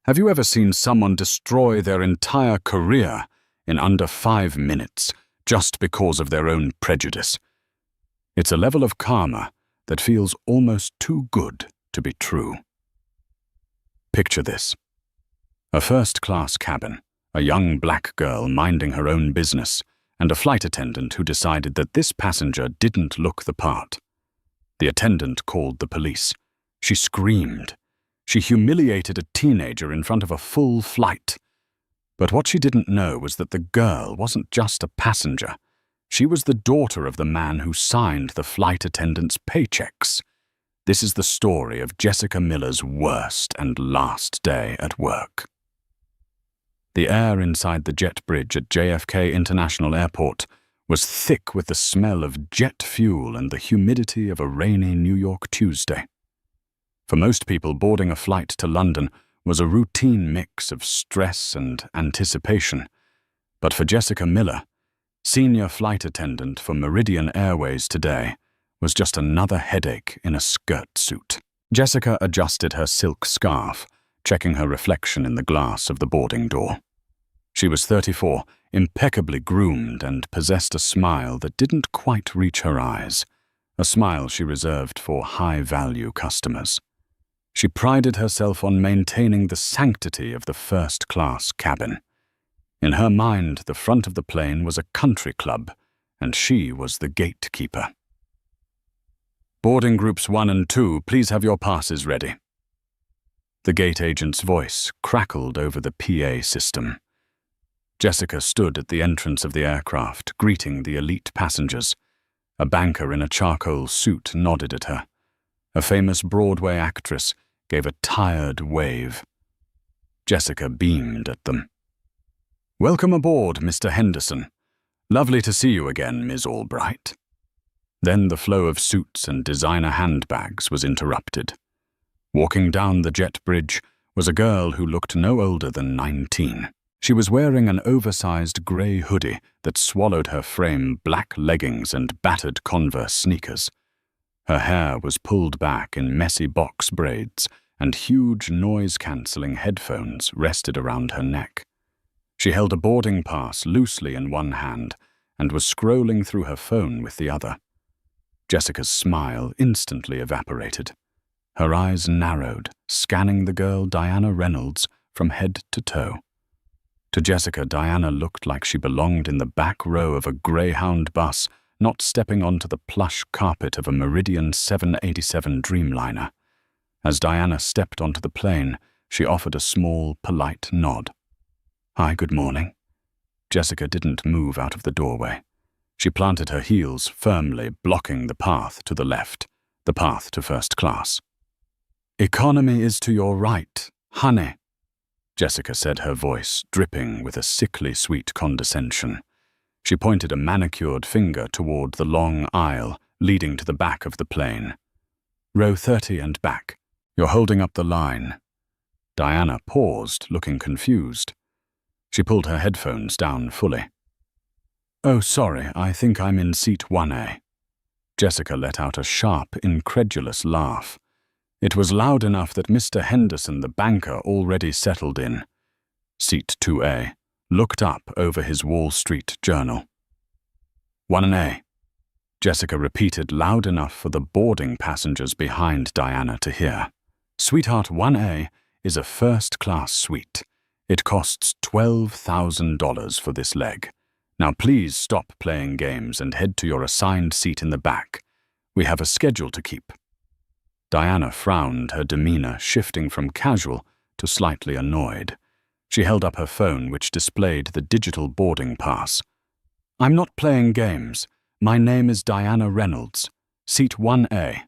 Have you ever seen someone destroy their entire career in under 5 minutes just because of their own prejudice? It's a level of karma that feels almost too good to be true. Picture this. A first-class cabin, a young black girl minding her own business, and a flight attendant who decided that this passenger didn't look the part. The attendant called the police. She screamed. She humiliated a teenager in front of a full flight. But what she didn't know was that the girl wasn't just a passenger. She was the daughter of the man who signed the flight attendant's paychecks. This is the story of Jessica Miller's worst and last day at work. The air inside the jet bridge at JFK International Airport was thick with the smell of jet fuel and the humidity of a rainy New York Tuesday. For most people, boarding a flight to London was a routine mix of stress and anticipation. But for Jessica Miller, senior flight attendant for Meridian Airways today, was just another headache in a skirt suit. Jessica adjusted her silk scarf, checking her reflection in the glass of the boarding door. She was 34, impeccably groomed, and possessed a smile that didn't quite reach her eyes, a smile she reserved for high-value customers. She prided herself on maintaining the sanctity of the first-class cabin. In her mind, the front of the plane was a country club, and she was the gatekeeper. Boarding groups 1 and 2, please have your passes ready. The gate agent's voice crackled over the PA system. Jessica stood at the entrance of the aircraft, greeting the elite passengers. A banker in a charcoal suit nodded at her. A famous Broadway actress gave a tired wave. Jessica beamed at them. "Welcome aboard, Mr. Henderson. Lovely to see you again, Ms. Albright." Then the flow of suits and designer handbags was interrupted. Walking down the jet bridge was a girl who looked no older than 19. She was wearing an oversized grey hoodie that swallowed her frame, black leggings and battered Converse sneakers. Her hair was pulled back in messy box braids, and huge noise-cancelling headphones rested around her neck. She held a boarding pass loosely in one hand and was scrolling through her phone with the other. Jessica's smile instantly evaporated. Her eyes narrowed, scanning the girl Diana Reynolds from head to toe. To Jessica, Diana looked like she belonged in the back row of a Greyhound bus, not stepping onto the plush carpet of a Meridian 787 Dreamliner. As Diana stepped onto the plane, she offered a small, polite nod. "Hi, good morning." Jessica didn't move out of the doorway. She planted her heels firmly, blocking the path to the left, the path to first class. "Economy is to your right, honey," Jessica said, her voice dripping with a sickly sweet condescension. She pointed a manicured finger toward the long aisle leading to the back of the plane. "Row 30 and back. You're holding up the line." Diana paused, looking confused. She pulled her headphones down fully. "Oh, sorry, I think I'm in seat 1A. Jessica let out a sharp, incredulous laugh. It was loud enough that Mr. Henderson, the banker, already settled in. Seat 2A, looked up over his Wall Street Journal. 1A, Jessica repeated loud enough for the boarding passengers behind Diana to hear. "Sweetheart, 1A is a first-class suite. It costs $12,000 for this leg. Now please stop playing games and head to your assigned seat in the back. We have a schedule to keep." Diana frowned, her demeanor shifting from casual to slightly annoyed. She held up her phone, which displayed the digital boarding pass. "I'm not playing games. My name is Diana Reynolds. Seat 1A.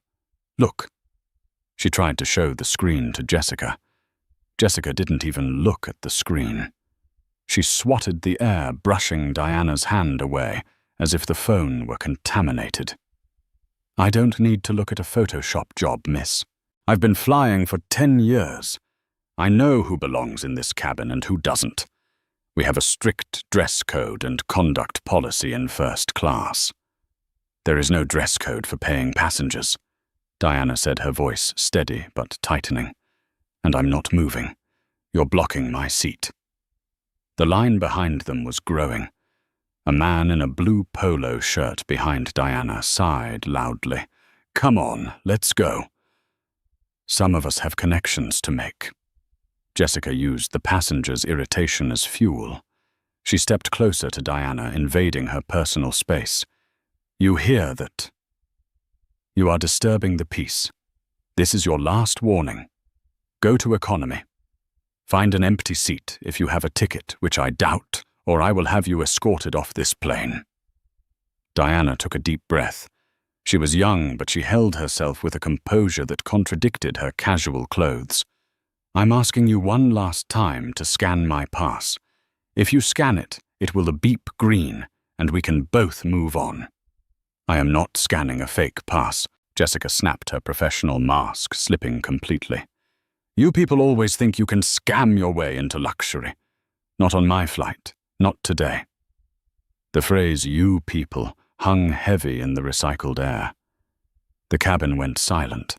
Look." She tried to show the screen to Jessica. Jessica didn't even look at the screen. She swatted the air, brushing Diana's hand away, as if the phone were contaminated. "I don't need to look at a Photoshop job, miss. I've been flying for 10 years. I know who belongs in this cabin and who doesn't. We have a strict dress code and conduct policy in first class." "There is no dress code for paying passengers," Diana said, her voice steady but tightening. "And I'm not moving. You're blocking my seat." The line behind them was growing. A man in a blue polo shirt behind Diana sighed loudly. "Come on, let's go." "Some of us have connections to make." Jessica used the passenger's irritation as fuel. She stepped closer to Diana, invading her personal space. "You hear that? You are disturbing the peace. This is your last warning. Go to economy. Find an empty seat if you have a ticket, which I doubt, or I will have you escorted off this plane." Diana took a deep breath. She was young, but she held herself with a composure that contradicted her casual clothes. "I'm asking you one last time to scan my pass. If you scan it, it will beep green, and we can both move on." "I am not scanning a fake pass." Jessica snapped her professional mask, slipping completely. "You people always think you can scam your way into luxury. Not on my flight. Not today." The phrase "you people" hung heavy in the recycled air. The cabin went silent.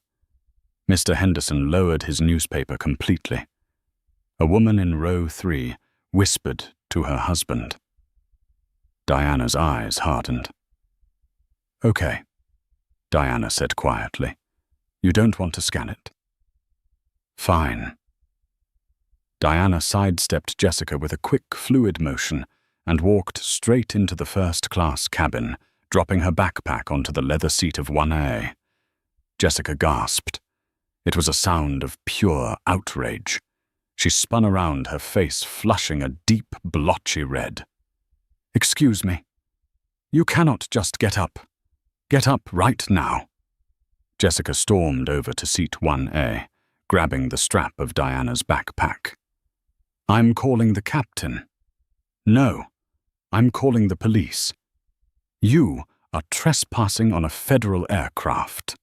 Mr. Henderson lowered his newspaper completely. A woman in row 3 whispered to her husband. Diana's eyes hardened. "Okay," Diana said quietly. "You don't want to scan it?" "Fine." Diana sidestepped Jessica with a quick, fluid motion and walked straight into the first-class cabin, dropping her backpack onto the leather seat of 1A. Jessica gasped. It was a sound of pure outrage. She spun around, her face flushing a deep, blotchy red. "Excuse me. You cannot just get up. Get up right now." Jessica stormed over to seat 1A, grabbing the strap of Diana's backpack. "I'm calling the captain." "No, I'm calling the police. You are trespassing on a federal aircraft."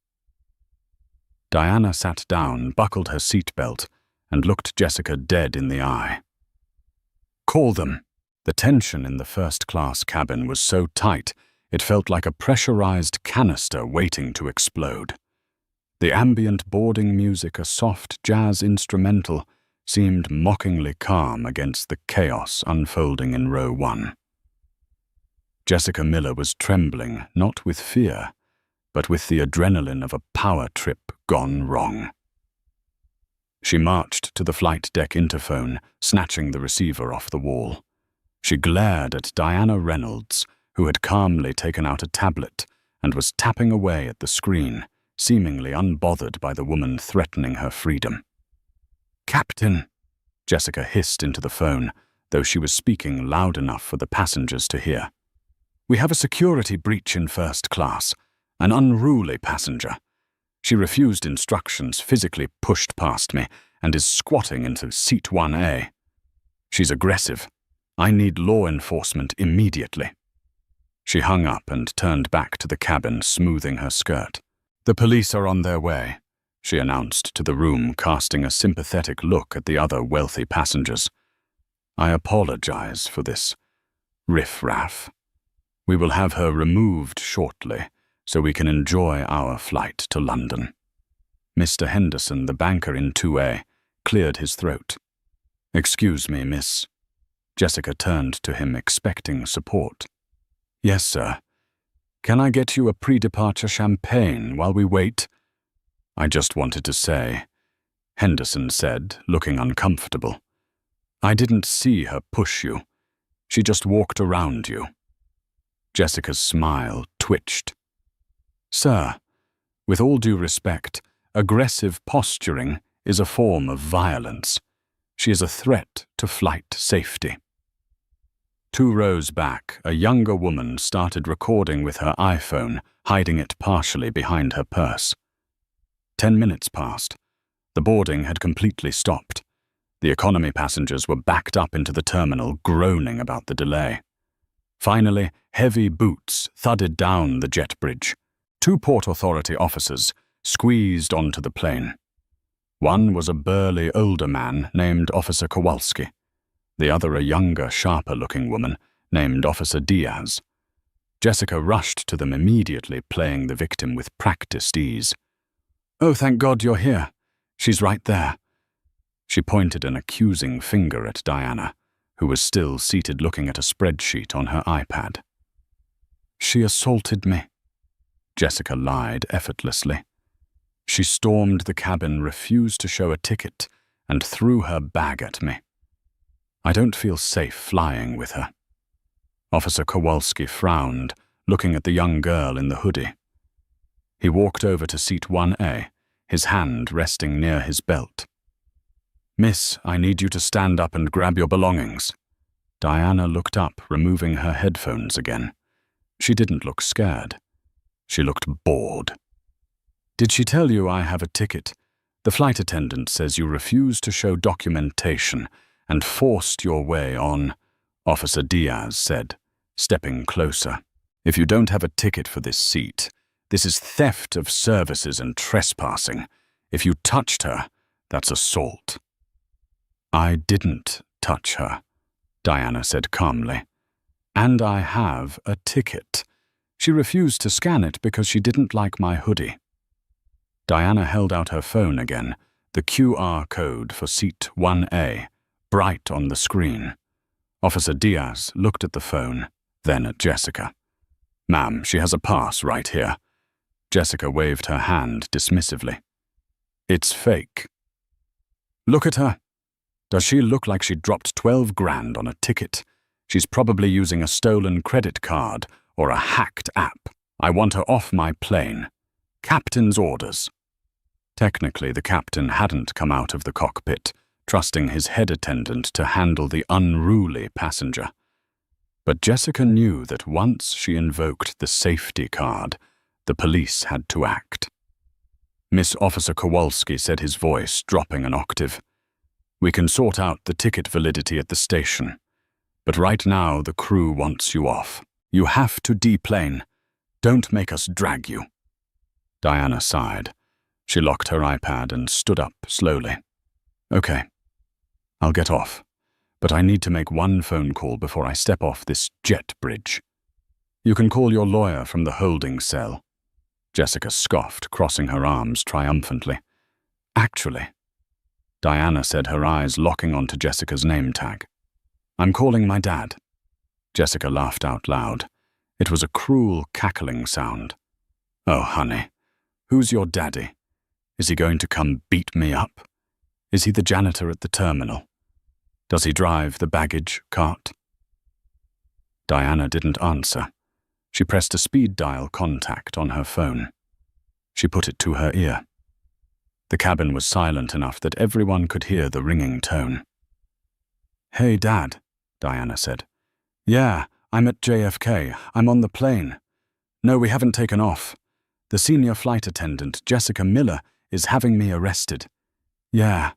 Diana sat down, buckled her seatbelt, and looked Jessica dead in the eye. "Call them." The tension in the first-class cabin was so tight, it felt like a pressurized canister waiting to explode. The ambient boarding music, a soft jazz instrumental, seemed mockingly calm against the chaos unfolding in row 1. Jessica Miller was trembling, not with fear, but with the adrenaline of a power trip gone wrong. She marched to the flight deck interphone, snatching the receiver off the wall. She glared at Diana Reynolds, who had calmly taken out a tablet and was tapping away at the screen, seemingly unbothered by the woman threatening her freedom. "Captain," Jessica hissed into the phone, though she was speaking loud enough for the passengers to hear. "We have a security breach in first class. An unruly passenger. She refused instructions, physically pushed past me, and is squatting into seat 1A. She's aggressive. I need law enforcement immediately." She hung up and turned back to the cabin, smoothing her skirt. "The police are on their way," she announced to the room, casting a sympathetic look at the other wealthy passengers. "I apologize for this riff-raff. We will have her removed shortly, so we can enjoy our flight to London." Mr. Henderson, the banker in 2A, cleared his throat. "Excuse me, miss." Jessica turned to him, expecting support. "Yes, sir. Can I get you a pre-departure champagne while we wait?" "I just wanted to say," Henderson said, looking uncomfortable. "I didn't see her push you. She just walked around you." Jessica's smile twitched. "Sir, with all due respect, aggressive posturing is a form of violence. She is a threat to flight safety." 2 rows back, a younger woman started recording with her iPhone, hiding it partially behind her purse. 10 minutes passed. The boarding had completely stopped. The economy passengers were backed up into the terminal, groaning about the delay. Finally, heavy boots thudded down the jet bridge. 2 Port Authority officers squeezed onto the plane. One was a burly older man named Officer Kowalski. The other a younger, sharper-looking woman named Officer Diaz. Jessica rushed to them immediately, playing the victim with practiced ease. "Oh, thank God you're here. She's right there." She pointed an accusing finger at Diana, who was still seated looking at a spreadsheet on her iPad. "She assaulted me," Jessica lied effortlessly. "She stormed the cabin, refused to show a ticket, and threw her bag at me. I don't feel safe flying with her." Officer Kowalski frowned, looking at the young girl in the hoodie. He walked over to seat 1A, his hand resting near his belt. "Miss, I need you to stand up and grab your belongings." Diana looked up, removing her headphones again. She didn't look scared. She looked bored. "Did she tell you I have a ticket? The flight attendant says you refused to show documentation and forced your way on," Officer Diaz said, stepping closer. "If you don't have a ticket for this seat, this is theft of services and trespassing. If you touched her, that's assault." "I didn't touch her," Diana said calmly. "And I have a ticket. She refused to scan it because she didn't like my hoodie." Diana held out her phone again, the QR code for seat 1A, bright on the screen. Officer Diaz looked at the phone, then at Jessica. "Ma'am, she has a pass right here." Jessica waved her hand dismissively. "It's fake." "Look at her. Does she look like she dropped 12 grand on a ticket? She's probably using a stolen credit card or a hacked app. I want her off my plane. Captain's orders." Technically, the captain hadn't come out of the cockpit, trusting his head attendant to handle the unruly passenger. But Jessica knew that once she invoked the safety card, the police had to act. Miss Officer Kowalski said, his voice dropping an octave. "We can sort out the ticket validity at the station, but right now the crew wants you off. You have to deplane. Don't make us drag you." Diana sighed. She locked her iPad and stood up slowly. "Okay, I'll get off, but I need to make one phone call before I step off this jet bridge." "You can call your lawyer from the holding cell," Jessica scoffed, crossing her arms triumphantly. "Actually," Diana said, her eyes locking onto Jessica's name tag, "I'm calling my dad." Jessica laughed out loud. It was a cruel, cackling sound. "Oh, honey, who's your daddy? Is he going to come beat me up? Is he the janitor at the terminal? Does he drive the baggage cart?" Diana didn't answer. She pressed a speed dial contact on her phone. She put it to her ear. The cabin was silent enough that everyone could hear the ringing tone. "Hey, Dad," Diana said. "Yeah, I'm at JFK. I'm on the plane. No, we haven't taken off. The senior flight attendant, Jessica Miller, is having me arrested. Yeah.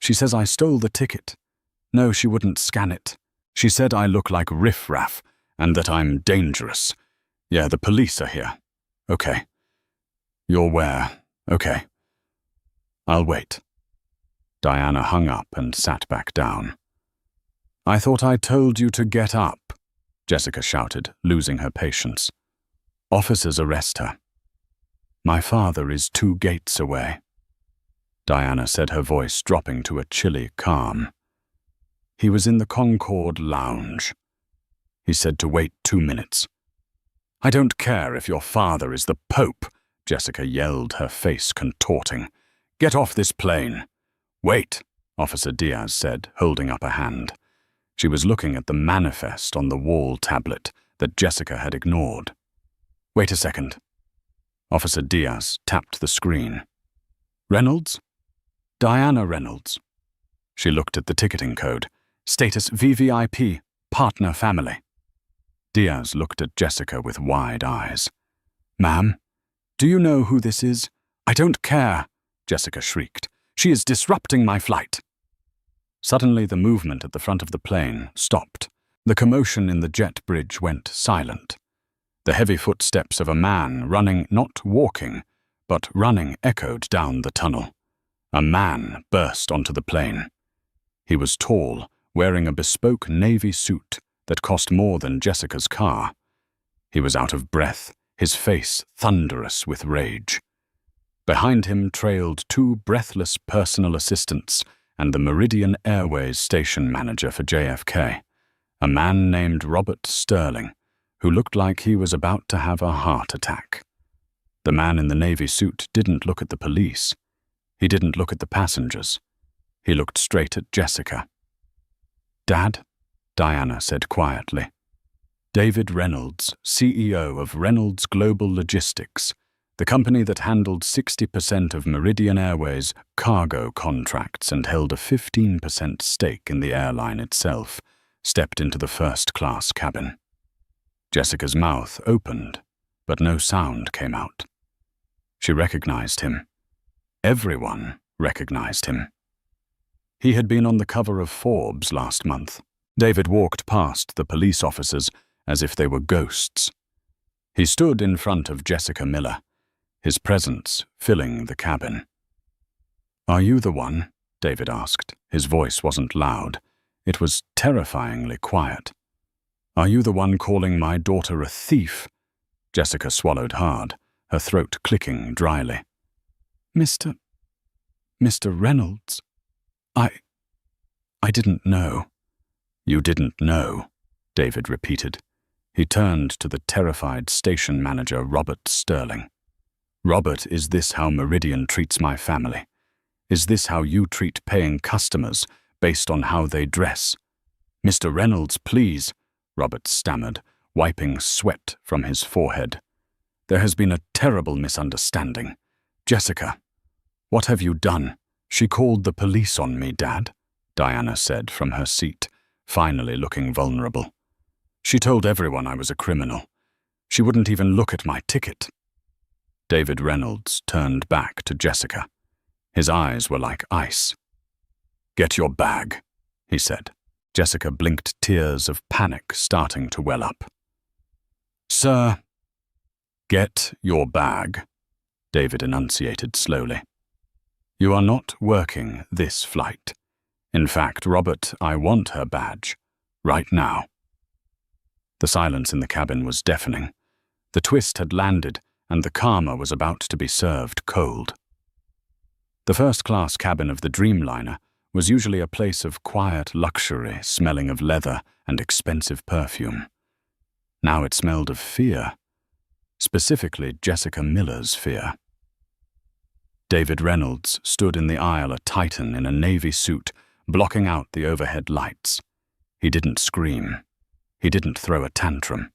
She says I stole the ticket. No, she wouldn't scan it. She said I look like riffraff and that I'm dangerous. Yeah, the police are here. Okay. You're where? Okay. I'll wait." Diana hung up and sat back down. "I thought I told you to get up," Jessica shouted, losing her patience. "Officers arrest her. My father is 2 gates away," Diana said, her voice dropping to a chilly calm. "He was in the Concorde lounge. He said to wait 2 minutes. "I don't care if your father is the Pope," Jessica yelled, her face contorting. "Get off this plane." "Wait," Officer Diaz said, holding up a hand. She was looking at the manifest on the wall tablet that Jessica had ignored. "Wait a second." Officer Diaz tapped the screen. "Reynolds?" "Diana Reynolds." She looked at the ticketing code. "Status VVIP, partner family." Diaz looked at Jessica with wide eyes. "Ma'am, do you know who this is?" "I don't care," Jessica shrieked. "She is disrupting my flight." Suddenly, the movement at the front of the plane stopped. The commotion in the jet bridge went silent. The heavy footsteps of a man running, not walking, but running, echoed down the tunnel. A man burst onto the plane. He was tall, wearing a bespoke navy suit that cost more than Jessica's car. He was out of breath, his face thunderous with rage. Behind him trailed 2 breathless personal assistants and the Meridian Airways station manager for JFK, a man named Robert Sterling, who looked like he was about to have a heart attack. The man in the navy suit didn't look at the police. He didn't look at the passengers. He looked straight at Jessica. "Dad," Diana said quietly. David Reynolds, CEO of Reynolds Global Logistics, the company that handled 60% of Meridian Airways' cargo contracts and held a 15% stake in the airline itself, stepped into the first-class cabin. Jessica's mouth opened, but no sound came out. She recognized him. Everyone recognized him. He had been on the cover of Forbes last month. David walked past the police officers as if they were ghosts. He stood in front of Jessica Miller, his presence filling the cabin. "Are you the one?" David asked. His voice wasn't loud. It was terrifyingly quiet. "Are you the one calling my daughter a thief?" Jessica swallowed hard, her throat clicking dryly. Mr. Reynolds, I didn't know." "You didn't know," David repeated. He turned to the terrified station manager, Robert Sterling. "Robert, is this how Meridian treats my family? Is this how you treat paying customers based on how they dress?" "Mr. Reynolds, please," Robert stammered, wiping sweat from his forehead. "There has been a terrible misunderstanding. Jessica, what have you done?" "She called the police on me, Dad," Diana said from her seat, finally looking vulnerable. "She told everyone I was a criminal. She wouldn't even look at my ticket." David Reynolds turned back to Jessica. His eyes were like ice. "Get your bag," he said. Jessica blinked, tears of panic starting to well up. "Sir." "Get your bag," David enunciated slowly. "You are not working this flight. In fact, Robert, I want her badge. Right now." The silence in the cabin was deafening. The twist had landed, and the karma was about to be served cold. The first-class cabin of the Dreamliner was usually a place of quiet luxury, smelling of leather and expensive perfume. Now it smelled of fear, specifically Jessica Miller's fear. David Reynolds stood in the aisle, a titan in a navy suit, blocking out the overhead lights. He didn't scream. He didn't throw a tantrum.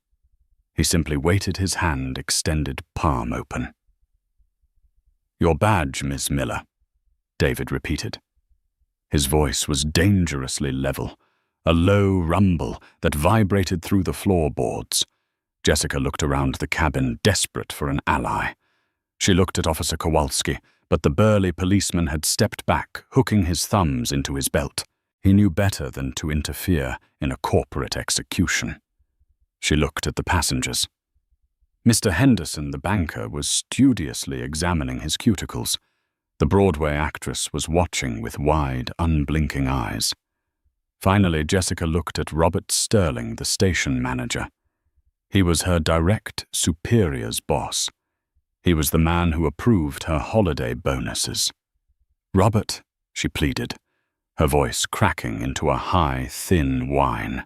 He simply waited, his hand extended, palm open. "Your badge, Miss Miller," David repeated. His voice was dangerously level, a low rumble that vibrated through the floorboards. Jessica looked around the cabin, desperate for an ally. She looked at Officer Kowalski, but the burly policeman had stepped back, hooking his thumbs into his belt. He knew better than to interfere in a corporate execution. She looked at the passengers. Mr. Henderson, the banker, was studiously examining his cuticles. The Broadway actress was watching with wide, unblinking eyes. Finally, Jessica looked at Robert Sterling, the station manager. He was her direct superior's boss. He was the man who approved her holiday bonuses. "Robert," she pleaded, her voice cracking into a high, thin whine.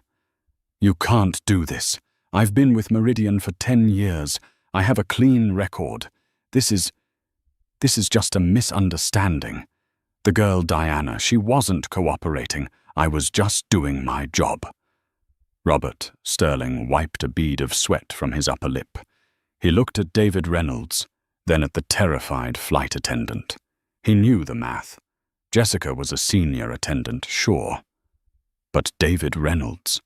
"You can't do this. I've been with Meridian for 10 years. I have a clean record. This is just a misunderstanding. The girl Diana, she wasn't cooperating. I was just doing my job." Robert Sterling wiped a bead of sweat from his upper lip. He looked at David Reynolds, then at the terrified flight attendant. He knew the math. Jessica was a senior attendant, sure. But David Reynolds,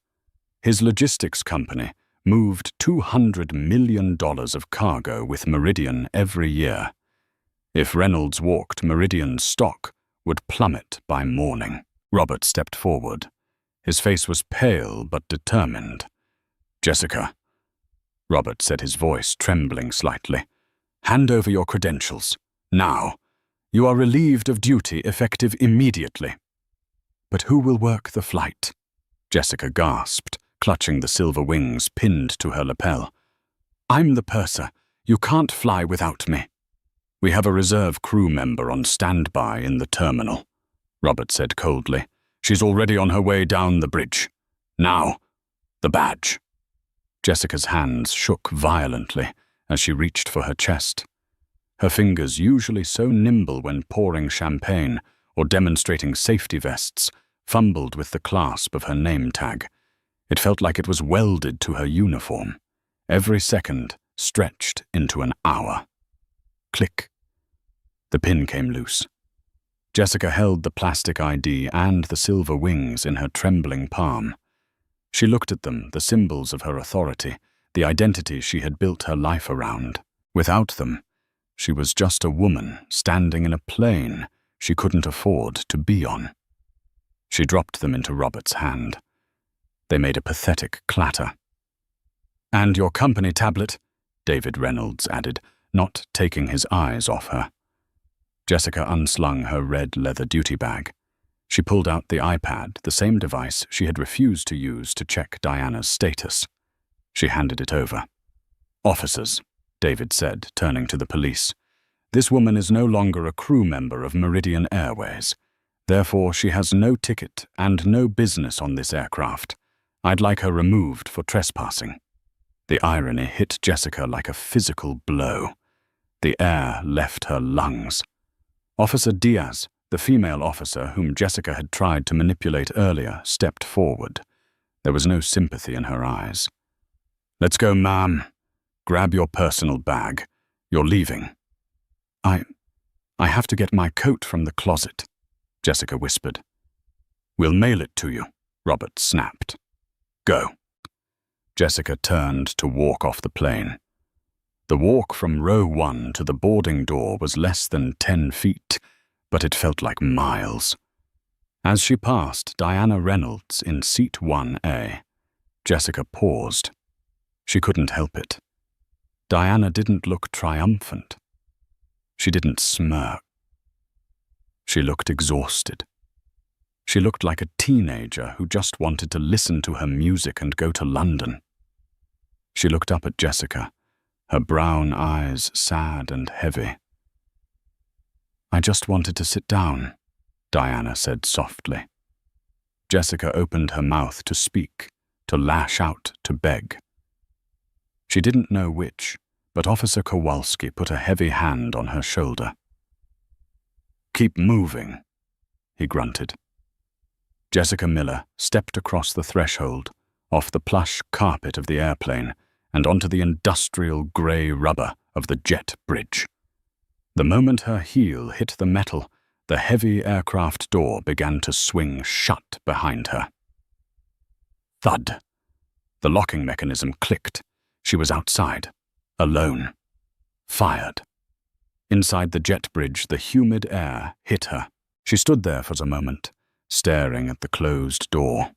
his logistics company, moved $200 million of cargo with Meridian every year. If Reynolds walked, Meridian's stock would plummet by morning. Robert stepped forward. His face was pale but determined. "Jessica," Robert said, his voice trembling slightly, "hand over your credentials. Now. You are relieved of duty, effective immediately." "But who will work the flight?" Jessica gasped, clutching the silver wings pinned to her lapel. "I'm the purser. You can't fly without me." "We have a reserve crew member on standby in the terminal," Robert said coldly. "She's already on her way down the bridge. Now, the badge." Jessica's hands shook violently as she reached for her chest. Her fingers, usually so nimble when pouring champagne or demonstrating safety vests, fumbled with the clasp of her name tag. It felt like it was welded to her uniform. Every second stretched into an hour. Click. The pin came loose. Jessica held the plastic ID and the silver wings in her trembling palm. She looked at them, the symbols of her authority, the identity she had built her life around. Without them, she was just a woman standing in a plane she couldn't afford to be on. She dropped them into Robert's hand. They made a pathetic clatter. "And your company tablet," David Reynolds added, not taking his eyes off her. Jessica unslung her red leather duty bag. She pulled out the iPad, the same device she had refused to use to check Diana's status. She handed it over. "Officers," David said, turning to the police. "This woman is no longer a crew member of Meridian Airways. Therefore, she has no ticket and no business on this aircraft. I'd like her removed for trespassing." The irony hit Jessica like a physical blow. The air left her lungs. Officer Diaz, the female officer whom Jessica had tried to manipulate earlier, stepped forward. There was no sympathy in her eyes. "Let's go, ma'am. Grab your personal bag. You're leaving." I have to get my coat from the closet," Jessica whispered. "We'll mail it to you," Robert snapped. "Go." Jessica turned to walk off the plane. The walk from row 1 to the boarding door was less than 10 feet, but it felt like miles. As she passed Diana Reynolds in seat 1A, Jessica paused. She couldn't help it. Diana didn't look triumphant. She didn't smirk. She looked exhausted. She looked like a teenager who just wanted to listen to her music and go to London. She looked up at Jessica, her brown eyes sad and heavy. "I just wanted to sit down," Diana said softly. Jessica opened her mouth to speak, to lash out, to beg. She didn't know which, but Officer Kowalski put a heavy hand on her shoulder. "Keep moving," he grunted. Jessica Miller stepped across the threshold, off the plush carpet of the airplane, and onto the industrial grey rubber of the jet bridge. The moment her heel hit the metal, the heavy aircraft door began to swing shut behind her. Thud. The locking mechanism clicked. She was outside, alone, fired. Inside the jet bridge, the humid air hit her. She stood there for a moment, staring at the closed door.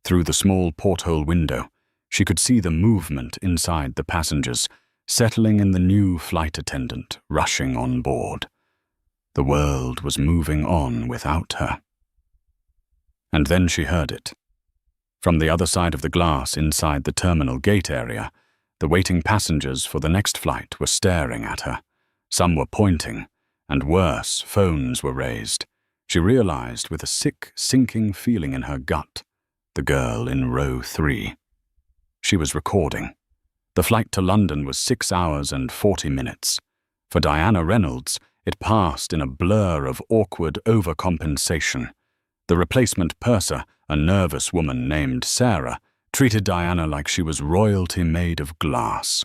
Through the small porthole window, she could see the movement inside the passengers, settling in the new flight attendant, rushing on board. The world was moving on without her. And then she heard it. From the other side of the glass inside the terminal gate area, the waiting passengers for the next flight were staring at her. Some were pointing, and worse, phones were raised. She realized with a sick, sinking feeling in her gut, the girl in row 3. She was recording. The flight to London was 6 hours and 40 minutes. For Diana Reynolds, it passed in a blur of awkward overcompensation. The replacement purser, a nervous woman named Sarah, treated Diana like she was royalty made of glass.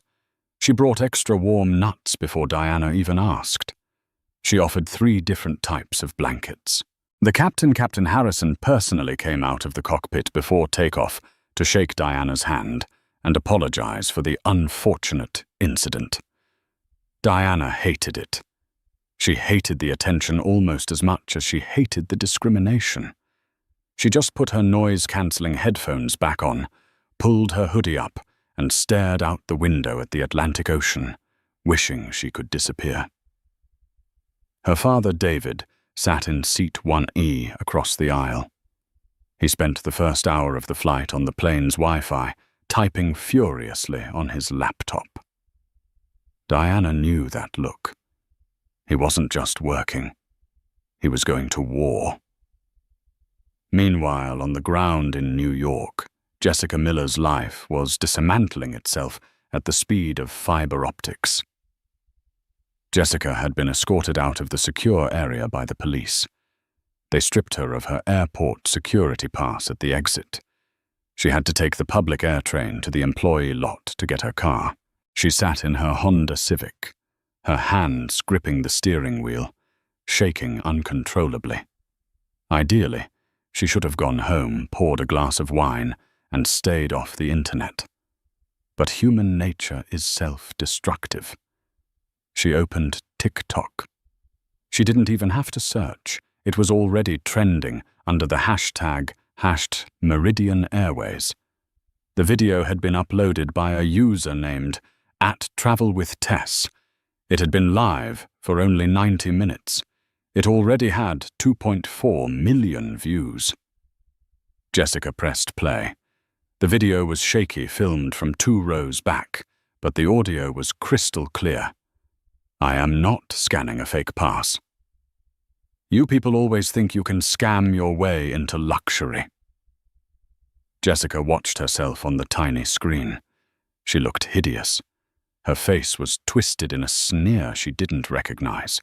She brought extra warm nuts before Diana even asked. She offered 3 different types of blankets. The Captain Harrison, personally came out of the cockpit before takeoff to shake Diana's hand and apologize for the unfortunate incident. Diana hated it. She hated the attention almost as much as she hated the discrimination. She just put her noise-cancelling headphones back on, pulled her hoodie up, and stared out the window at the Atlantic Ocean, wishing she could disappear. Her father, David, sat in seat 1E across the aisle. He spent the first hour of the flight on the plane's Wi-Fi, typing furiously on his laptop. Diana knew that look. He wasn't just working. He was going to war. Meanwhile, on the ground in New York, Jessica Miller's life was dismantling itself at the speed of fiber optics. Jessica had been escorted out of the secure area by the police. They stripped her of her airport security pass at the exit. She had to take the public air train to the employee lot to get her car. She sat in her Honda Civic, her hands gripping the steering wheel, shaking uncontrollably. Ideally, she should have gone home, poured a glass of wine, and stayed off the internet. But human nature is self-destructive. She opened TikTok. She didn't even have to search. It was already trending under the hashtag #Meridian Airways. The video had been uploaded by a user named @TravelWithTess. It had been live for only 90 minutes. It already had 2.4 million views. Jessica pressed play. The video was shaky, filmed from 2 rows back, but the audio was crystal clear. I am not scanning a fake pass. You people always think you can scam your way into luxury. Jessica watched herself on the tiny screen. She looked hideous. Her face was twisted in a sneer she didn't recognize.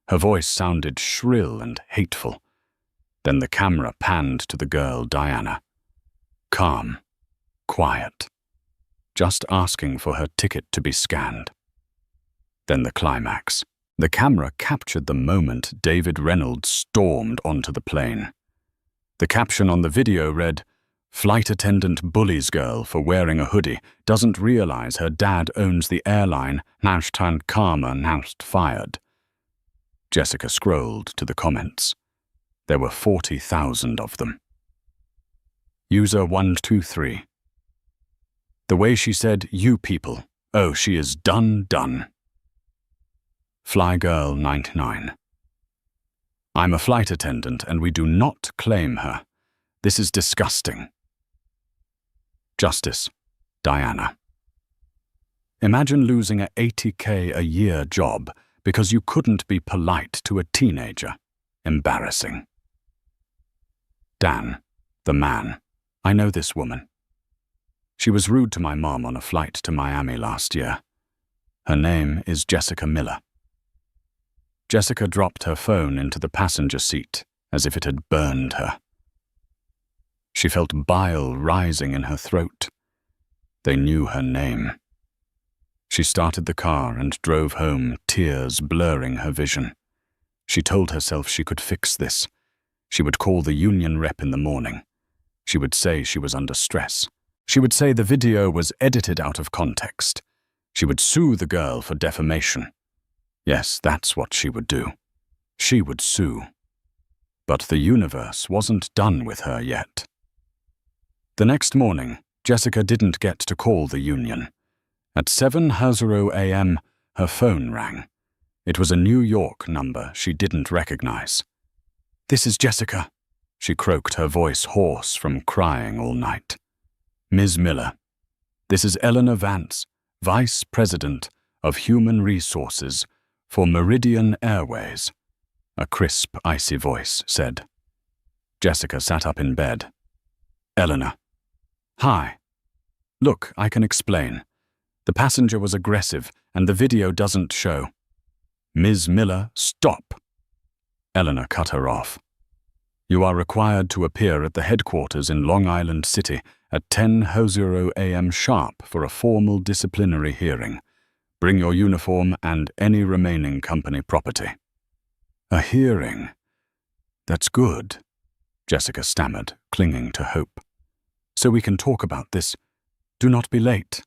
Her voice sounded shrill and hateful. Then the camera panned to the girl Diana. Calm, quiet, just asking for her ticket to be scanned. Then the climax. The camera captured the moment David Reynolds stormed onto the plane. The caption on the video read, "Flight attendant bullies girl for wearing a hoodie, doesn't realize her dad owns the airline, #karma fired." Jessica scrolled to the comments. There were 40,000 of them. User 123. The way she said, "you people," oh, she is done. Flygirl 99. I'm a flight attendant and we do not claim her. This is disgusting. Justice, Diana. Imagine losing a $80K a year job because you couldn't be polite to a teenager. Embarrassing. Dan, the man. I know this woman. She was rude to my mom on a flight to Miami last year. Her name is Jessica Miller. Jessica dropped her phone into the passenger seat as if it had burned her. She felt bile rising in her throat. They knew her name. She started the car and drove home, tears blurring her vision. She told herself she could fix this. She would call the union rep in the morning. She would say she was under stress. She would say the video was edited out of context. She would sue the girl for defamation. Yes, that's what she would do. She would sue. But the universe wasn't done with her yet. The next morning, Jessica didn't get to call the union. At 7:00 a.m., her phone rang. It was a New York number she didn't recognize. "This is Jessica," she croaked, her voice hoarse from crying all night. "Ms. Miller, this is Eleanor Vance, Vice President of Human Resources for Meridian Airways," a crisp, icy voice said. Jessica sat up in bed. "Eleanor. Hi. Look, I can explain. The passenger was aggressive and the video doesn't show." "Ms. Miller, stop." Eleanor cut her off. "You are required to appear at the headquarters in Long Island City at 10:00 a.m. sharp for a formal disciplinary hearing. Bring your uniform and any remaining company property." "A hearing? That's good," Jessica stammered, clinging to hope. "So we can talk about this. Do not be late,"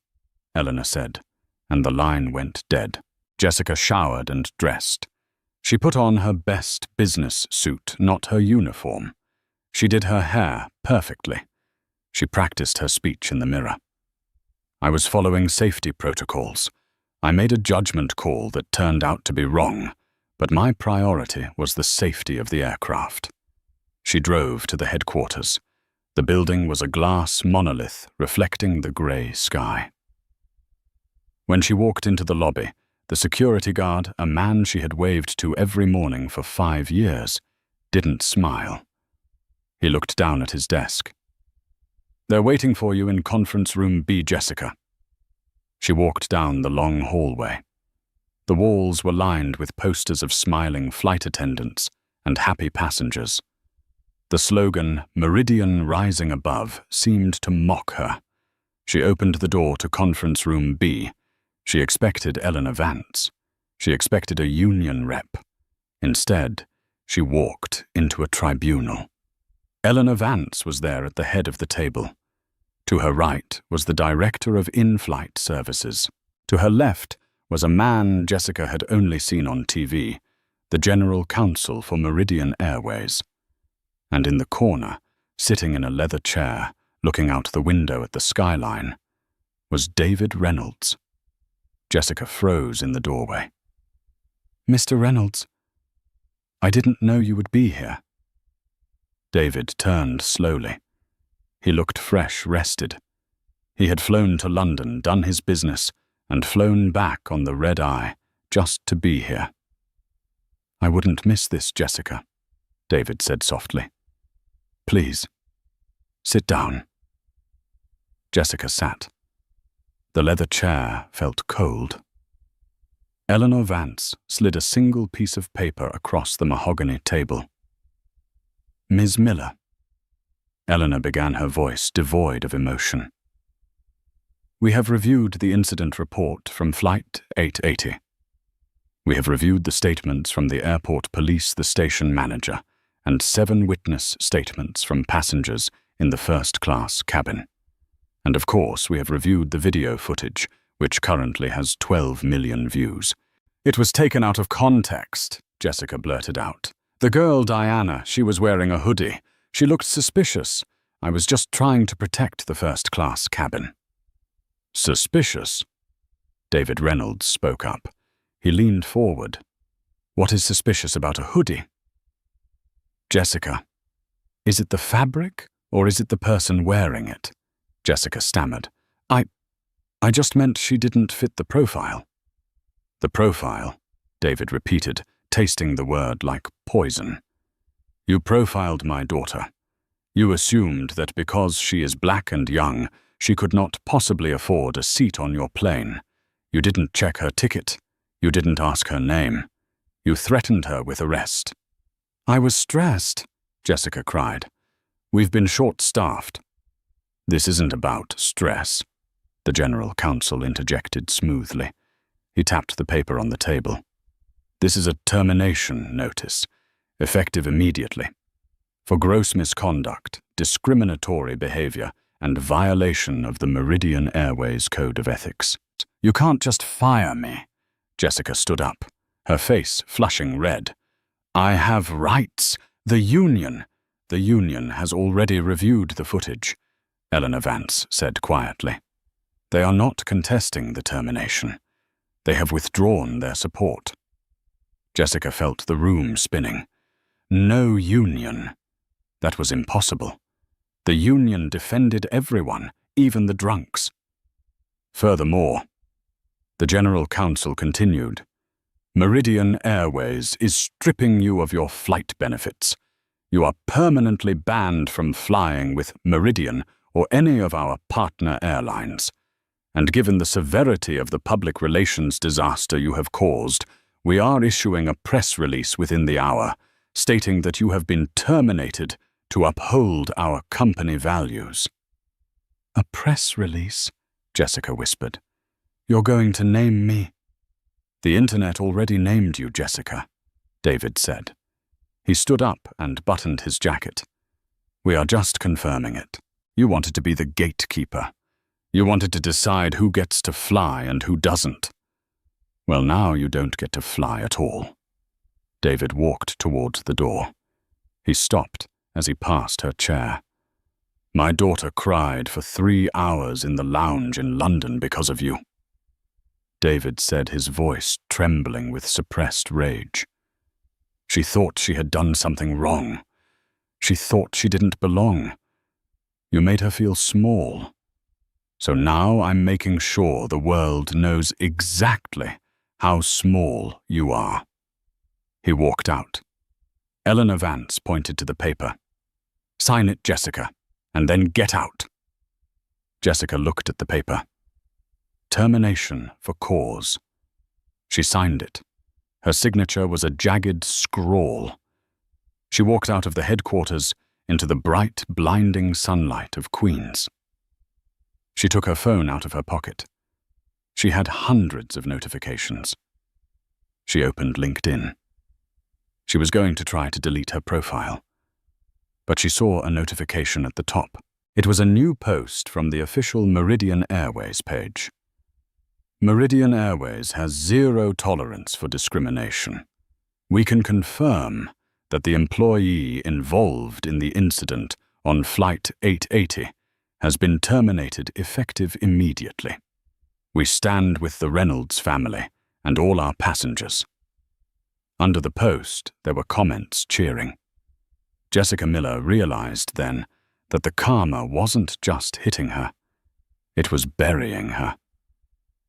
Eleanor said, and the line went dead. Jessica showered and dressed. She put on her best business suit, not her uniform. She did her hair perfectly. She practiced her speech in the mirror. "I was following safety protocols. I made a judgment call that turned out to be wrong, but my priority was the safety of the aircraft." She drove to the headquarters. The building was a glass monolith reflecting the grey sky. When she walked into the lobby, the security guard, a man she had waved to every morning for 5 years, didn't smile. He looked down at his desk. "They're waiting for you in conference room B, Jessica." She walked down the long hallway. The walls were lined with posters of smiling flight attendants and happy passengers. The slogan, "Meridian Rising Above," seemed to mock her. She opened the door to conference room B. She expected Eleanor Vance. She expected a union rep. Instead, she walked into a tribunal. Eleanor Vance was there at the head of the table. To her right was the director of in-flight services. To her left was a man Jessica had only seen on TV, the general counsel for Meridian Airways. And in the corner, sitting in a leather chair, looking out the window at the skyline, was David Reynolds. Jessica froze in the doorway. "Mr. Reynolds, I didn't know you would be here." David turned slowly. He looked fresh, rested. He had flown to London, done his business, and flown back on the red-eye just to be here. "I wouldn't miss this, Jessica," David said softly. "Please, sit down." Jessica sat. The leather chair felt cold. Eleanor Vance slid a single piece of paper across the mahogany table. "Ms. Miller." Eleanor began, her voice devoid of emotion. "We have reviewed the incident report from Flight 880. We have reviewed the statements from the airport police, the station manager, and 7 witness statements from passengers in the first-class cabin. And of course, we have reviewed the video footage, which currently has 12 million views." "It was taken out of context," Jessica blurted out. "The girl, Diana, she was wearing a hoodie. She looked suspicious. I was just trying to protect the first-class cabin." "Suspicious?" David Reynolds spoke up. He leaned forward. "What is suspicious about a hoodie?" "Jessica, is it the fabric or is it the person wearing it?" Jessica stammered. I just meant she didn't fit the profile." "The profile," David repeated, tasting the word like poison. "You profiled my daughter. You assumed that because she is black and young, she could not possibly afford a seat on your plane. You didn't check her ticket. You didn't ask her name. You threatened her with arrest." "I was stressed," Jessica cried. "We've been short-staffed." "This isn't about stress," the general counsel interjected smoothly. He tapped the paper on the table. "This is a termination notice, effective immediately, for gross misconduct, discriminatory behavior, and violation of the Meridian Airways Code of Ethics." "You can't just fire me." Jessica stood up, her face flushing red. "I have rights. The union has already reviewed the footage," Eleanor Vance said quietly. "They are not contesting the termination. They have withdrawn their support." Jessica felt the room spinning. No union. That was impossible. The union defended everyone, even the drunks. Furthermore, the general counsel continued, "Meridian Airways is stripping you of your flight benefits. You are permanently banned from flying with Meridian or any of our partner airlines. And given the severity of the public relations disaster you have caused, we are issuing a press release within the hour, stating that you have been terminated to uphold our company values." "A press release?" Jessica whispered. "You're going to name me?" "The internet already named you, Jessica," David said. He stood up and buttoned his jacket. "We are just confirming it. You wanted to be the gatekeeper. You wanted to decide who gets to fly and who doesn't. Well, now you don't get to fly at all." David walked towards the door. He stopped as he passed her chair. "My daughter cried for 3 hours in the lounge in London because of you." David said, his voice trembling with suppressed rage. "She thought she had done something wrong. She thought she didn't belong. You made her feel small. So now I'm making sure the world knows exactly how small you are." He walked out. Eleanor Vance pointed to the paper. "Sign it, Jessica, and then get out." Jessica looked at the paper. Termination for cause. She signed it. Her signature was a jagged scrawl. She walked out of the headquarters into the bright, blinding sunlight of Queens. She took her phone out of her pocket. She had hundreds of notifications. She opened LinkedIn. She was going to try to delete her profile, but she saw a notification at the top. It was a new post from the official Meridian Airways page. Meridian Airways has zero tolerance for discrimination. We can confirm that the employee involved in the incident on Flight 880 has been terminated effective immediately. We stand with the Reynolds family and all our passengers. Under the post, there were comments cheering. Jessica Miller realized then that the karma wasn't just hitting her, it was burying her.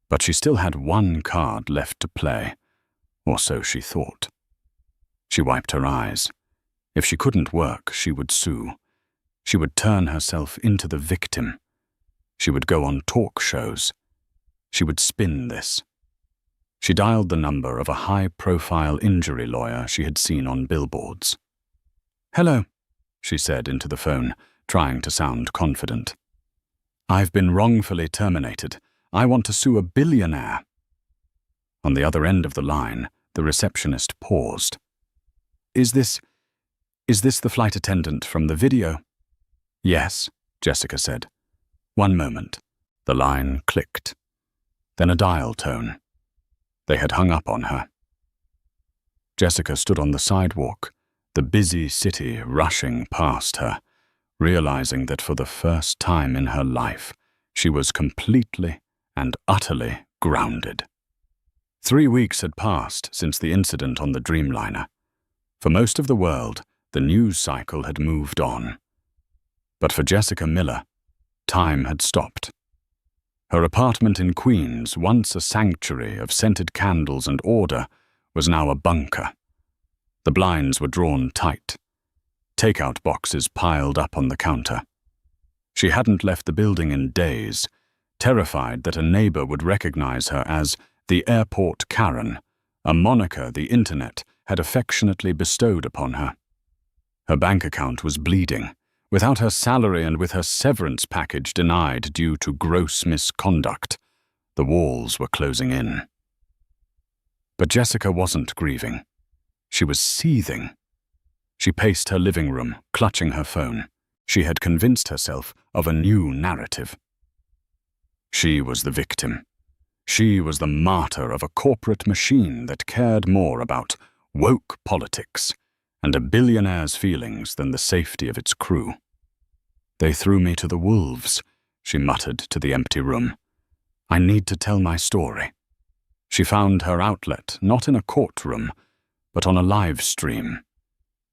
But she still had one card left to play, or so she thought. She wiped her eyes. If she couldn't work, she would sue. She would turn herself into the victim. She would go on talk shows. She would spin this. She dialed the number of a high-profile injury lawyer she had seen on billboards. "Hello," she said into the phone, trying to sound confident. "I've been wrongfully terminated. I want to sue a billionaire." On the other end of the line, the receptionist paused. Is this the flight attendant from the video?" "Yes," Jessica said. "One moment." The line clicked. Then a dial tone. They had hung up on her. Jessica stood on the sidewalk, the busy city rushing past her, realizing that for the first time in her life, she was completely and utterly grounded. 3 weeks had passed since the incident on the Dreamliner. For most of the world, the news cycle had moved on. But for Jessica Miller, time had stopped. Her apartment in Queens, once a sanctuary of scented candles and order, was now a bunker. The blinds were drawn tight. Takeout boxes piled up on the counter. She hadn't left the building in days, terrified that a neighbor would recognize her as the Airport Karen, a moniker the internet had affectionately bestowed upon her. Her bank account was bleeding, without her salary and with her severance package denied due to gross misconduct. The walls were closing in. But Jessica wasn't grieving. She was seething. She paced her living room, clutching her phone. She had convinced herself of a new narrative. She was the victim. She was the martyr of a corporate machine that cared more about woke politics and a billionaire's feelings than the safety of its crew. "They threw me to the wolves," she muttered to the empty room. "I need to tell my story." She found her outlet not in a courtroom, but on a live stream.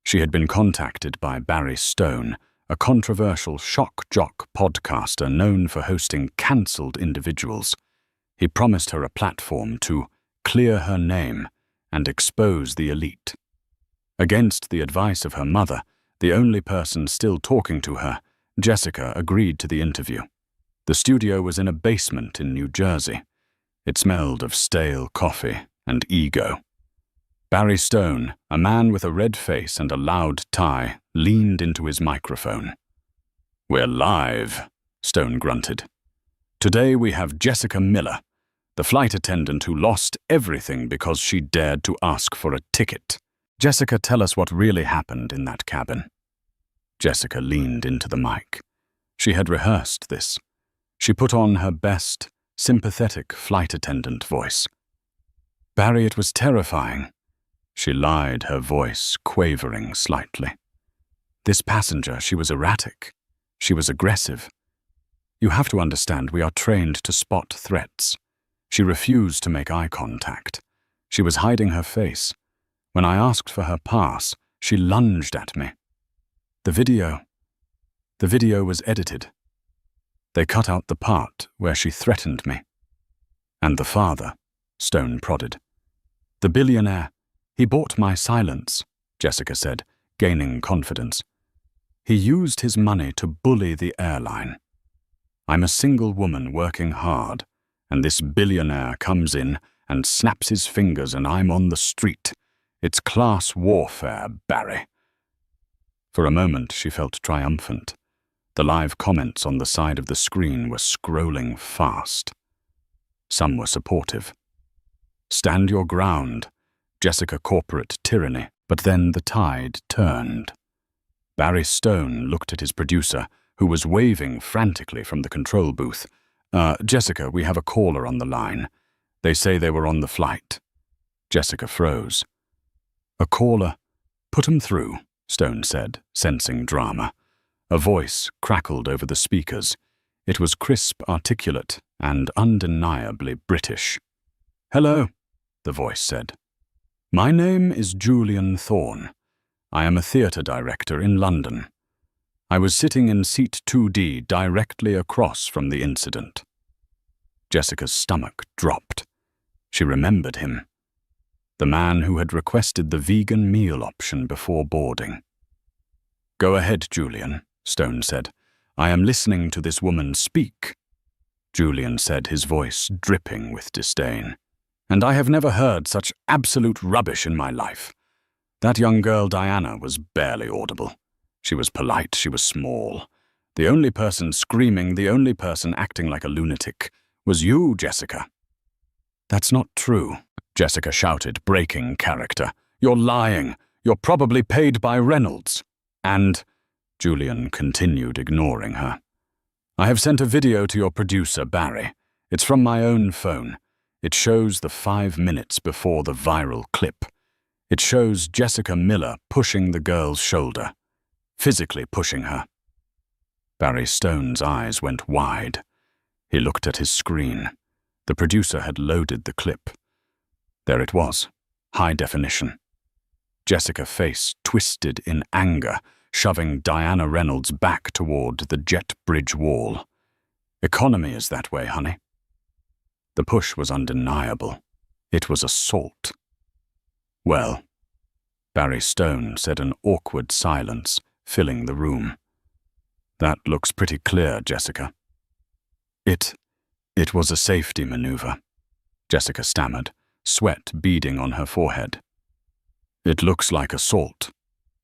She had been contacted by Barry Stone, a controversial shock jock podcaster known for hosting cancelled individuals. He promised her a platform to clear her name and expose the elite. Against the advice of her mother, the only person still talking to her, Jessica agreed to the interview. The studio was in a basement in New Jersey. It smelled of stale coffee and ego. Barry Stone, a man with a red face and a loud tie, leaned into his microphone. "We're live," Stone grunted. "Today we have Jessica Miller, the flight attendant who lost everything because she dared to ask for a ticket. Jessica, tell us what really happened in that cabin." Jessica leaned into the mic. She had rehearsed this. She put on her best, sympathetic flight attendant voice. "Barry, it was terrifying." She lied, her voice quavering slightly. "This passenger, she was erratic. She was aggressive. You have to understand, we are trained to spot threats. She refused to make eye contact. She was hiding her face. When I asked for her pass, she lunged at me. The video was edited. They cut out the part where she threatened me." "And the father," Stone prodded. "The billionaire, he bought my silence." Jessica said, gaining confidence. He used his money to bully the airline. I'm a single woman working hard, and this billionaire comes in and snaps his fingers and I'm on the street. It's class warfare, Barry. For a moment she felt triumphant. The live comments on the side of the screen were scrolling fast. Some were supportive. Stand your ground, Jessica corporate tyranny. But then the tide turned. Barry Stone looked at his producer, who was waving frantically from the control booth. Jessica, we have a caller on the line. They say they were on the flight. Jessica froze. A caller? Put 'em through, Stone said, sensing drama. A voice crackled over the speakers. It was crisp, articulate, and undeniably British. Hello, the voice said. My name is Julian Thorne. I am a theatre director in London. I was sitting in seat 2D directly across from the incident. Jessica's stomach dropped. She remembered him. The man who had requested the vegan meal option before boarding. Go ahead, Julian, Stone said. I am listening to this woman speak. Julian said, his voice dripping with disdain. And I have never heard such absolute rubbish in my life. That young girl Diana was barely audible. She was polite, she was small. The only person screaming, the only person acting like a lunatic, was you, Jessica. That's not true, Jessica shouted, breaking character. You're lying. You're probably paid by Reynolds. And Julian continued, ignoring her. I have sent a video to your producer, Barry. It's from my own phone. It shows the 5 minutes before the viral clip. It shows Jessica Miller pushing the girl's shoulder, physically pushing her. Barry Stone's eyes went wide. He looked at his screen. The producer had loaded the clip. There it was, high definition. Jessica's face twisted in anger, shoving Diana Reynolds back toward the jet bridge wall. Economy is that way, honey. The push was undeniable. It was assault. Well, Barry Stone said, an awkward silence filling the room. That looks pretty clear, Jessica. It was a safety maneuver, Jessica stammered, sweat beading on her forehead. It looks like assault,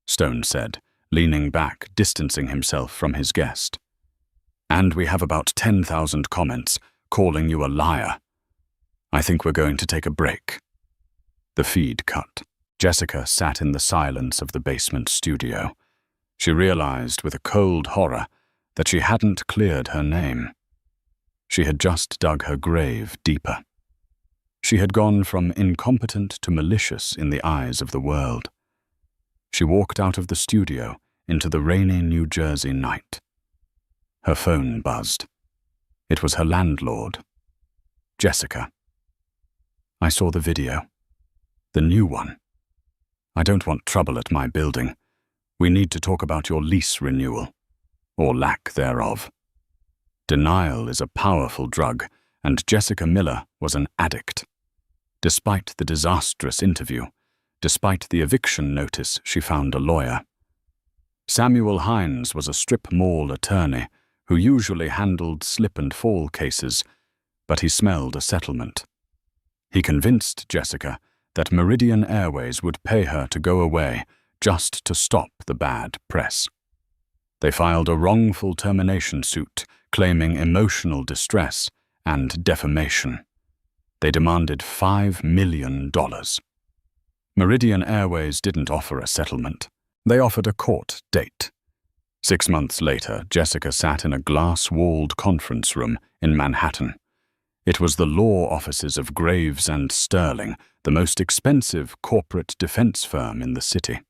Stone said, leaning back, distancing himself from his guest. And we have about 10,000 comments calling you a liar. I think we're going to take a break. The feed cut. Jessica sat in the silence of the basement studio. She realized with a cold horror that she hadn't cleared her name. She had just dug her grave deeper. She had gone from incompetent to malicious in the eyes of the world. She walked out of the studio into the rainy New Jersey night. Her phone buzzed. It was her landlord. Jessica. I saw the video. The new one. I don't want trouble at my building. We need to talk about your lease renewal, or lack thereof. Denial is a powerful drug, and Jessica Miller was an addict. Despite the disastrous interview, despite the eviction notice, she found a lawyer. Samuel Hines was a strip mall attorney who usually handled slip-and-fall cases, but he smelled a settlement. He convinced Jessica that Meridian Airways would pay her to go away just to stop the bad press. They filed a wrongful termination suit claiming emotional distress and defamation. They demanded $5 million. Meridian Airways didn't offer a settlement. They offered a court date. 6 months later, Jessica sat in a glass-walled conference room in Manhattan. It was the law offices of Graves and Sterling, the most expensive corporate defense firm in the city.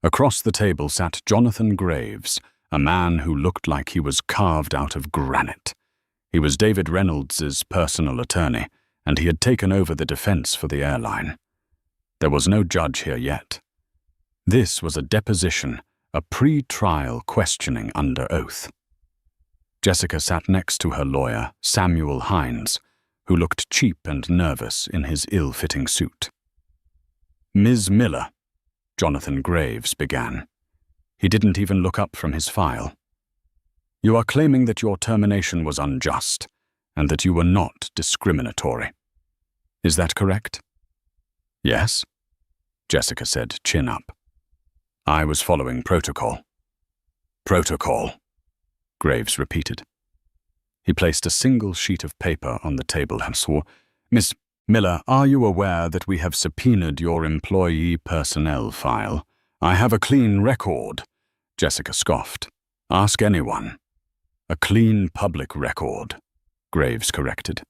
Across the table sat Jonathan Graves, a man who looked like he was carved out of granite. He was David Reynolds' personal attorney, and he had taken over the defense for the airline. There was no judge here yet. This was a deposition, a pre-trial questioning under oath. Jessica sat next to her lawyer, Samuel Hines, who looked cheap and nervous in his ill-fitting suit. Ms. Miller, Jonathan Graves began. He didn't even look up from his file. You are claiming that your termination was unjust and that you were not discriminatory. Is that correct? Yes, Jessica said, chin up. I was following protocol. Protocol, Graves repeated. He placed a single sheet of paper on the table and swore, Miss Miller, are you aware that we have subpoenaed your employee personnel file? I have a clean record, Jessica scoffed. Ask anyone. A clean public record, Graves corrected.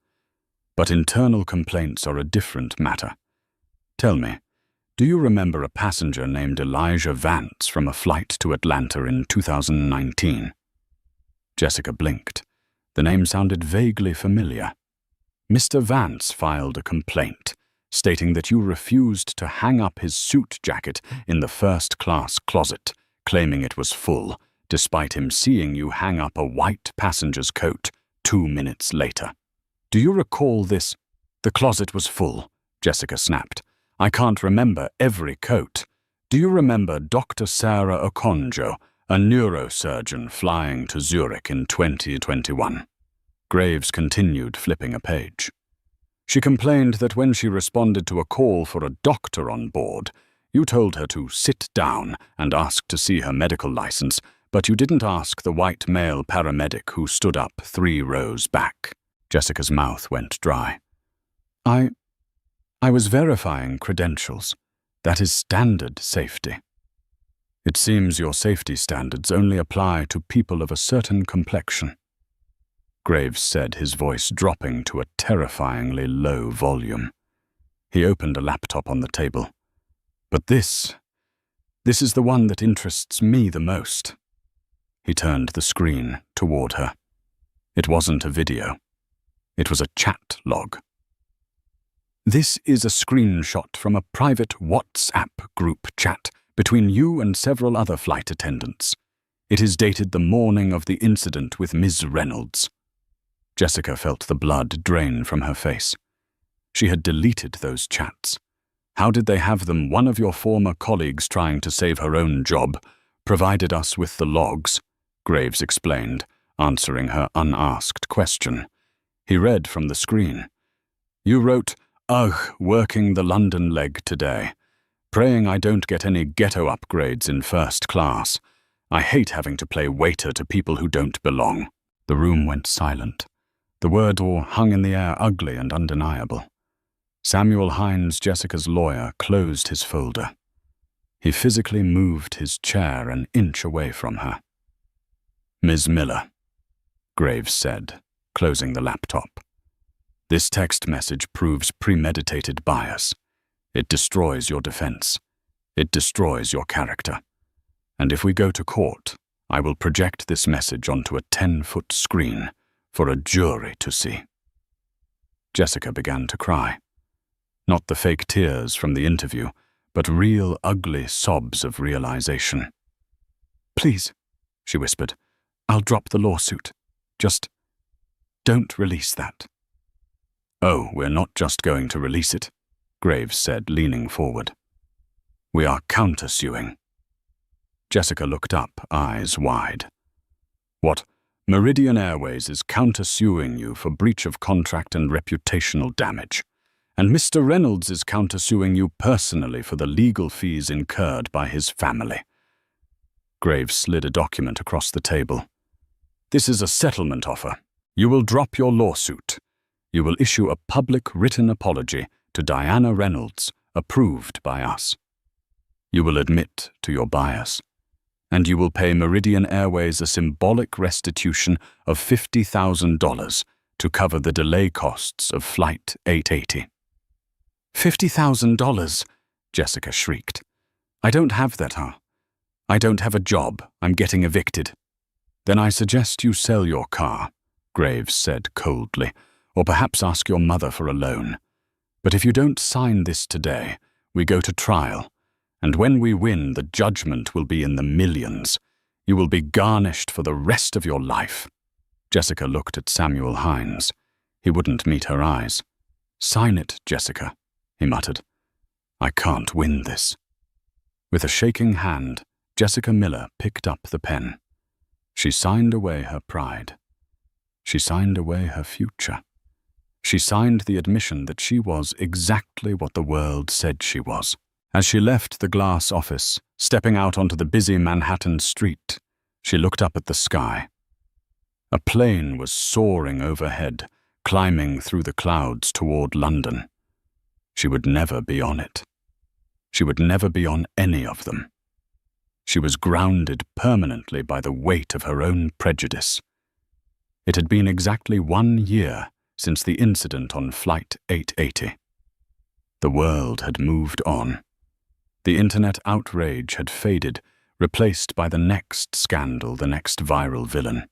But internal complaints are a different matter. Tell me, do you remember a passenger named Elijah Vance from a flight to Atlanta in 2019? Jessica blinked. The name sounded vaguely familiar. Mr. Vance filed a complaint, stating that you refused to hang up his suit jacket in the first-class closet, claiming it was full, despite him seeing you hang up a white passenger's coat 2 minutes later. Do you recall this? The closet was full, Jessica snapped. I can't remember every coat. Do you remember Dr. Sarah Okonjo, a neurosurgeon flying to Zurich in 2021? Graves continued flipping a page. She complained that when she responded to a call for a doctor on board, you told her to sit down and ask to see her medical license, but you didn't ask the white male paramedic who stood up 3 rows back. Jessica's mouth went dry. I was verifying credentials. That is standard safety. It seems your safety standards only apply to people of a certain complexion. Graves said, his voice dropping to a terrifyingly low volume. He opened a laptop on the table. But this is the one that interests me the most. He turned the screen toward her. It wasn't a video. It was a chat log. This is a screenshot from a private WhatsApp group chat between you and several other flight attendants. It is dated the morning of the incident with Ms. Reynolds. Jessica felt the blood drain from her face. She had deleted those chats. How did they have them? One of your former colleagues trying to save her own job provided us with the logs, Graves explained, answering her unasked question. He read from the screen. You wrote, Ugh, working the London leg today. Praying I don't get any ghetto upgrades in first class. I hate having to play waiter to people who don't belong. The room went silent. The word or hung in the air, ugly and undeniable. Samuel Hines, Jessica's lawyer, closed his folder. He physically moved his chair an inch away from her. Ms. Miller, Graves said, closing the laptop. This text message proves premeditated bias. It destroys your defense. It destroys your character. And if we go to court, I will project this message onto a 10-foot screen for a jury to see. Jessica began to cry. Not the fake tears from the interview, but real ugly sobs of realization. Please, she whispered, I'll drop the lawsuit. Just don't release that. Oh, we're not just going to release it, Graves said, leaning forward. We are countersuing. Jessica looked up, eyes wide. What? Meridian Airways is countersuing you for breach of contract and reputational damage. And Mr. Reynolds is countersuing you personally for the legal fees incurred by his family. Graves slid a document across the table. This is a settlement offer. You will drop your lawsuit. You will issue a public written apology to Diana Reynolds, approved by us. You will admit to your bias. And you will pay Meridian Airways a symbolic restitution of $50,000 to cover the delay costs of Flight 880. $50,000, Jessica shrieked. I don't have that, huh? I don't have a job. I'm getting evicted. Then I suggest you sell your car, Graves said coldly, or perhaps ask your mother for a loan. But if you don't sign this today, we go to trial, and when we win, the judgment will be in the millions. You will be garnished for the rest of your life. Jessica looked at Samuel Hines. He wouldn't meet her eyes. Sign it, Jessica, he muttered. I can't win this. With a shaking hand, Jessica Miller picked up the pen. She signed away her pride. She signed away her future. She signed the admission that she was exactly what the world said she was. As she left the glass office, stepping out onto the busy Manhattan street, she looked up at the sky. A plane was soaring overhead, climbing through the clouds toward London. She would never be on it. She would never be on any of them. She was grounded permanently by the weight of her own prejudice. It had been exactly 1 year since the incident on Flight 880. The world had moved on. The internet outrage had faded, replaced by the next scandal, the next viral villain.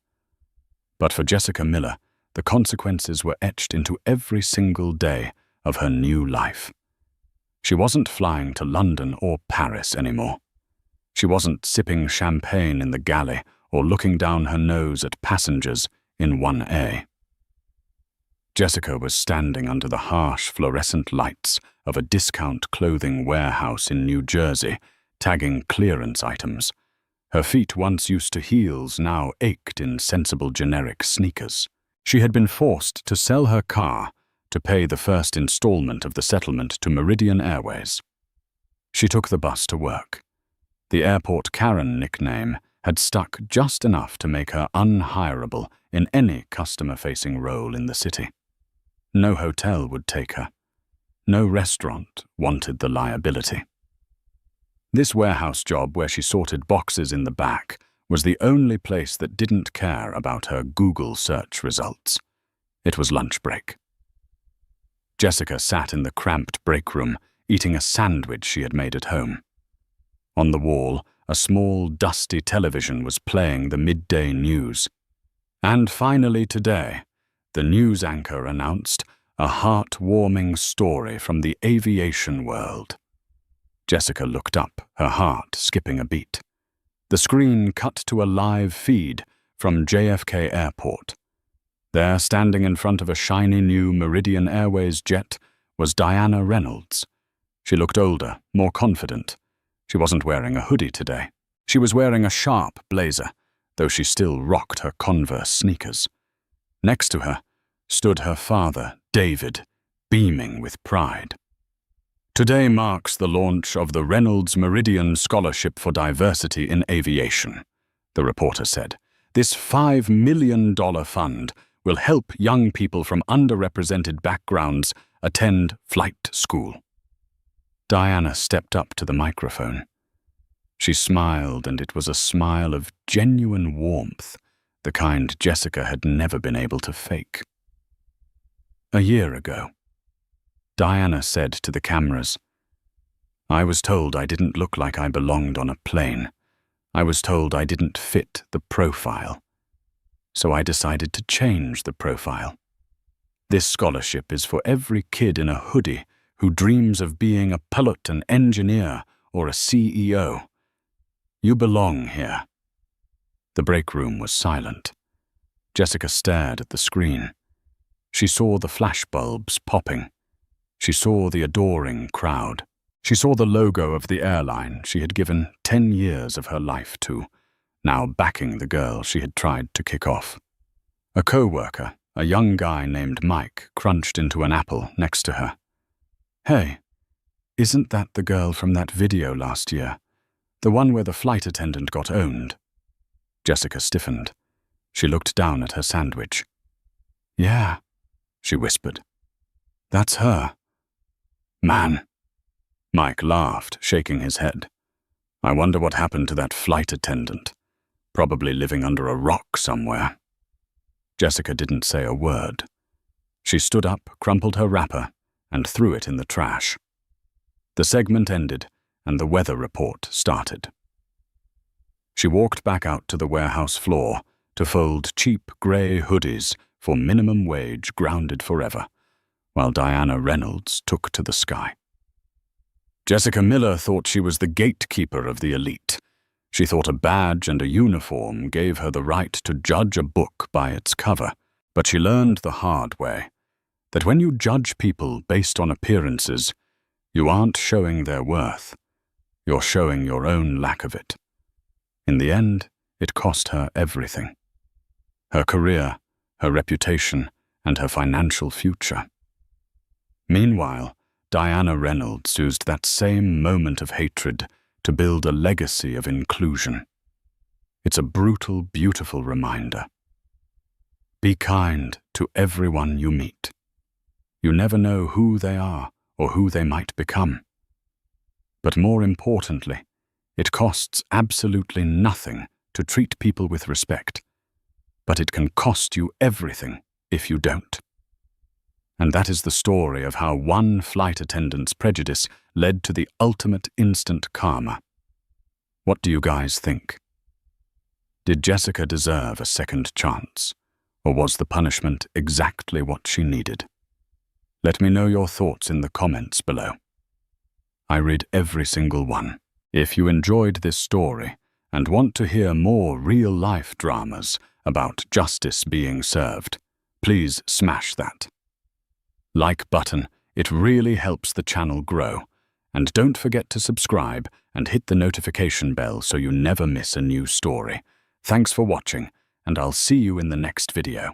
But for Jessica Miller, the consequences were etched into every single day of her new life. She wasn't flying to London or Paris anymore. She wasn't sipping champagne in the galley or looking down her nose at passengers in 1A. Jessica was standing under the harsh fluorescent lights of a discount clothing warehouse in New Jersey, tagging clearance items. Her feet, once used to heels, now ached in sensible generic sneakers. She had been forced to sell her car to pay the first installment of the settlement to Meridian Airways. She took the bus to work. The Airport Karen nickname had stuck just enough to make her unhireable in any customer-facing role in the city. No hotel would take her. No restaurant wanted the liability. This warehouse job, where she sorted boxes in the back, was the only place that didn't care about her Google search results. It was lunch break. Jessica sat in the cramped break room, eating a sandwich she had made at home. On the wall, a small, dusty television was playing the midday news. And finally today, the news anchor announced a heart-warming story from the aviation world. Jessica looked up, her heart skipping a beat. The screen cut to a live feed from JFK Airport. There, standing in front of a shiny new Meridian Airways jet, was Diana Reynolds. She looked older, more confident. She wasn't wearing a hoodie today. She was wearing a sharp blazer, though she still rocked her Converse sneakers. Next to her stood her father, David, beaming with pride. Today marks the launch of the Reynolds Meridian Scholarship for Diversity in Aviation, the reporter said. This $5 million fund will help young people from underrepresented backgrounds attend flight school. Diana stepped up to the microphone. She smiled, and it was a smile of genuine warmth, the kind Jessica had never been able to fake. A year ago, Diana said to the cameras, "I was told I didn't look like I belonged on a plane. I was told I didn't fit the profile. So I decided to change the profile. This scholarship is for every kid in a hoodie who dreams of being a pilot, an engineer, or a CEO. You belong here." The break room was silent. Jessica stared at the screen. She saw the flashbulbs popping. She saw the adoring crowd. She saw the logo of the airline she had given 10 years of her life to, now backing the girl she had tried to kick off. A co-worker, a young guy named Mike, crunched into an apple next to her. "Hey, isn't that the girl from that video last year? The one where the flight attendant got owned?" Jessica stiffened. She looked down at her sandwich. "Yeah," she whispered. "That's her." "Man." Mike laughed, shaking his head. "I wonder what happened to that flight attendant. Probably living under a rock somewhere." Jessica didn't say a word. She stood up, crumpled her wrapper, and threw it in the trash. The segment ended, and the weather report started. She walked back out to the warehouse floor to fold cheap grey hoodies for minimum wage grounded forever, while Diana Reynolds took to the sky. Jessica Miller thought she was the gatekeeper of the elite. She thought a badge and a uniform gave her the right to judge a book by its cover, but she learned the hard way that when you judge people based on appearances, you aren't showing their worth. You're showing your own lack of it. In the end, it cost her everything. Her career, her reputation, and her financial future. Meanwhile, Diana Reynolds used that same moment of hatred to build a legacy of inclusion. It's a brutal, beautiful reminder. Be kind to everyone you meet. You never know who they are or who they might become. But more importantly, it costs absolutely nothing to treat people with respect, but it can cost you everything if you don't. And that is the story of how one flight attendant's prejudice led to the ultimate instant karma. What do you guys think? Did Jessica deserve a second chance, or was the punishment exactly what she needed? Let me know your thoughts in the comments below. I read every single one. If you enjoyed this story and want to hear more real-life dramas about justice being served, please smash that like button. It really helps the channel grow. And don't forget to subscribe and hit the notification bell so you never miss a new story. Thanks for watching, and I'll see you in the next video.